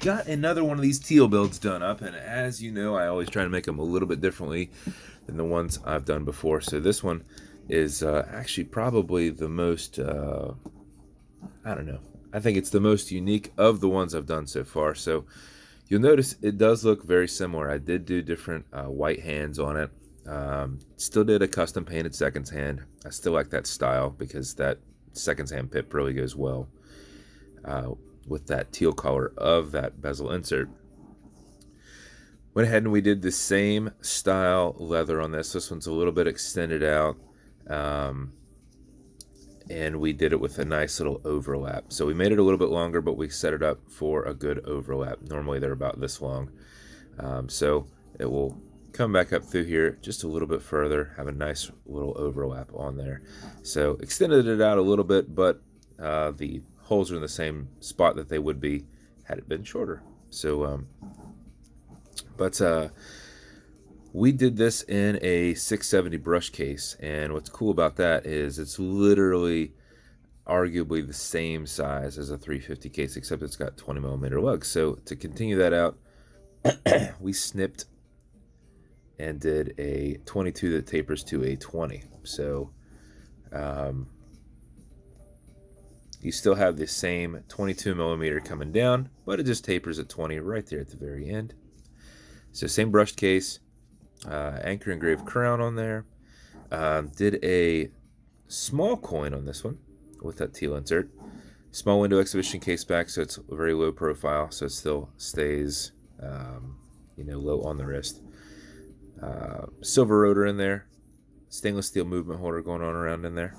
got another one of these teal builds done up, and as you know, I always try to make them a little bit differently than the ones I've done before. So this one is actually probably the most, I don't know, I think it's the most unique of the ones I've done so far. So you'll notice it does look very similar. I did do different white hands on it. Still did a custom painted seconds hand. I still like that style because that seconds hand pip really goes well with that teal color of that bezel insert. Went ahead and we did the same style leather on this. This one's a little bit extended out. And we did it with a nice little overlap. So we made it a little bit longer, but we set it up for a good overlap. Normally they're about this long. So it will come back up through here just a little bit further, have a nice little overlap on there. So extended it out a little bit, but the holes are in the same spot that they would be had it been shorter. So, we did this in a 670 brush case, and what's cool about that is it's literally arguably the same size as a 350 case, except it's got 20 millimeter lugs. So to continue that out, we snipped and did a 22 that tapers to a 20. So you still have the same 22 millimeter coming down, but it just tapers at 20 right there at the very end. So same brushed case, anchor engraved crown on there. Did a small coin on this one with that teal insert. Small window exhibition case back, so it's a very low profile, so it still stays, low on the wrist. Silver rotor in there, stainless steel movement holder going on around in there,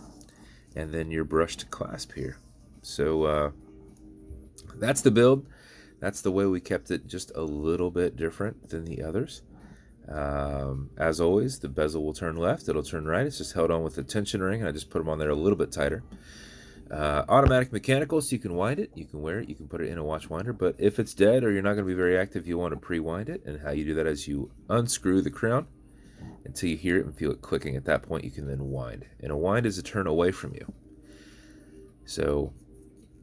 and then your brushed clasp here. So that's the build. That's the way we kept it just a little bit different than the others. As always, the bezel will turn left, it'll turn right. It's just held on with the tension ring, and I just put them on there a little bit tighter. Automatic mechanical, so you can wind it, you can wear it, you can put it in a watch winder, but if it's dead or you're not going to be very active, you want to pre-wind it. And how you do that is you unscrew the crown until you hear it and feel it clicking. At that point, you can then wind, and a wind is a turn away from you. So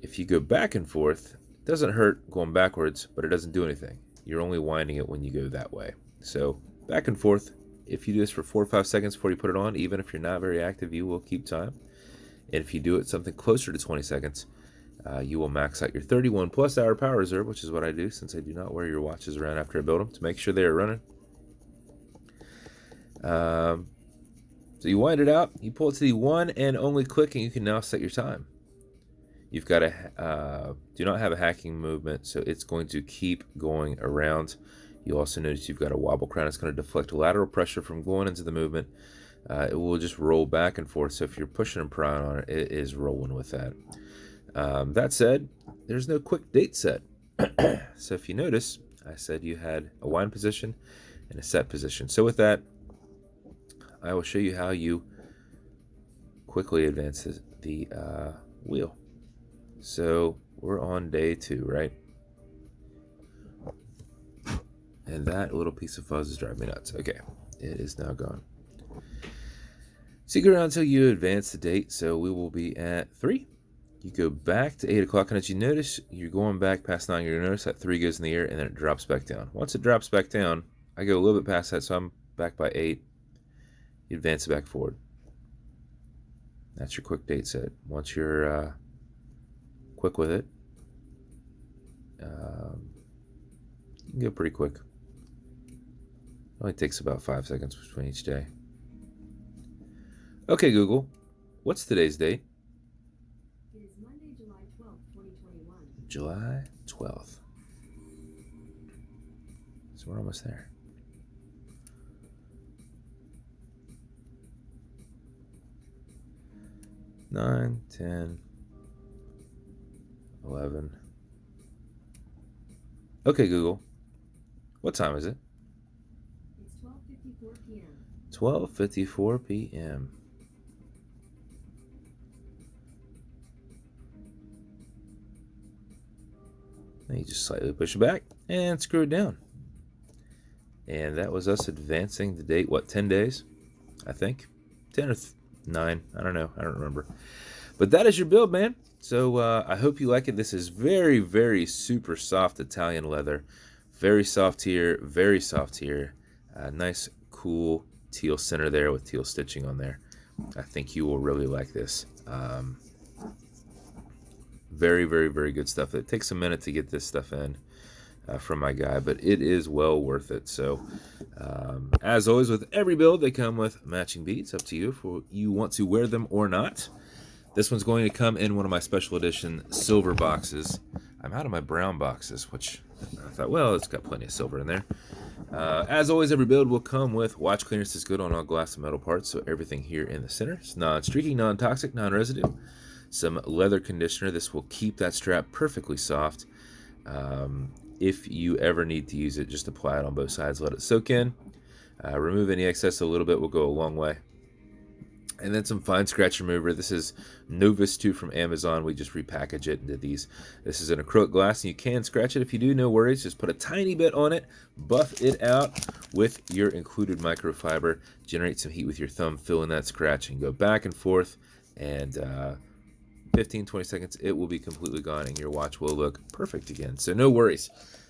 if you go back and forth, it doesn't hurt going backwards, but it doesn't do anything. You're only winding it when you go that way. So back and forth, if you do this for 4 or 5 seconds before you put it on, even if you're not very active, you will keep time. And if you do it something closer to 20 seconds, you will max out your 31 plus hour power reserve, which is what I do since I do not wear your watches around after I build them to make sure they are running. So you wind it out, you pull it to the one and only click, and you can now set your time. You've got to do not have a hacking movement, so it's going to keep going around. You also notice you've got a wobble crown. It's going to deflect lateral pressure from going into the movement. It will just roll back and forth, so if you're pushing and prying on it, it is rolling with that. That said, there's no quick date set. So if you notice, I said you had a wind position and a set position. So with that, I will show you how you quickly advance the wheel. So we're on day 2, right? And that little piece of fuzz is driving me nuts. Okay, it is now gone. So you go around until you advance the date. So we will be at 3. You go back to 8 o'clock, and as you notice, you're going back past 9. You're going to notice that 3 goes in the air, and then it drops back down. Once it drops back down, I go a little bit past that, so I'm back by 8. You advance it back forward. That's your quick date set. Once you're quick with it, you can go pretty quick. It only takes about 5 seconds between each day. Okay, Google, what's today's date? It is Monday, July 12th, 2021. July 12th. So we're almost there. Nine, 10, 11. Okay, Google, what time is it? It's 12:54 p.m. 12:54 p.m. Then you just slightly push it back and screw it down. And that was us advancing the date, 10 days? I think. 10 or 9, I don't know, I don't remember. But that is your build, man. So I hope you like it. This is very, very super soft Italian leather. Very soft here, very soft here. Nice, cool teal center there with teal stitching on there. I think you will really like this. Very, very, very good stuff. It takes a minute to get this stuff in from my guy, but it is well worth it. So, as always with every build, they come with matching beads. Up to you if you want to wear them or not. This one's going to come in one of my special edition silver boxes. I'm out of my brown boxes, which I thought, well, it's got plenty of silver in there. As always, every build will come with watch clearance is good on all glass and metal parts, so everything here in the center is non-streaky, non-toxic, non-residue. Some leather conditioner. This will keep that strap perfectly soft. If you ever need to use it, just apply it on both sides, let it soak in. Remove any excess a little bit, will go a long way. And then some fine scratch remover. This is Novus 2 from Amazon. We just repackage it into these. This is an acrylic glass, and you can scratch it if you do, no worries. Just put a tiny bit on it, buff it out with your included microfiber, generate some heat with your thumb, fill in that scratch, and go back and forth. And 15-20 seconds, it will be completely gone, and your watch will look perfect again. So no worries.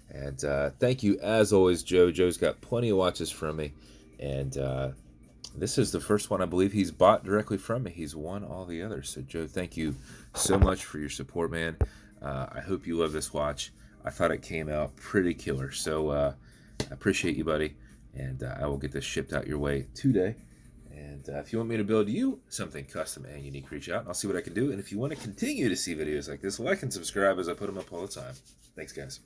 And thank you, as always, Joe. Joe's got plenty of watches from me. And this is the first one I believe he's bought directly from me. He's won all the others. So, Joe, thank you so much for your support, man. I hope you love this watch. I thought it came out pretty killer. So, I appreciate you, buddy. And I will get this shipped out your way today. And if you want me to build you something custom and unique, reach out and I'll see what I can do. And if you want to continue to see videos like this, like and subscribe as I put them up all the time. Thanks, guys.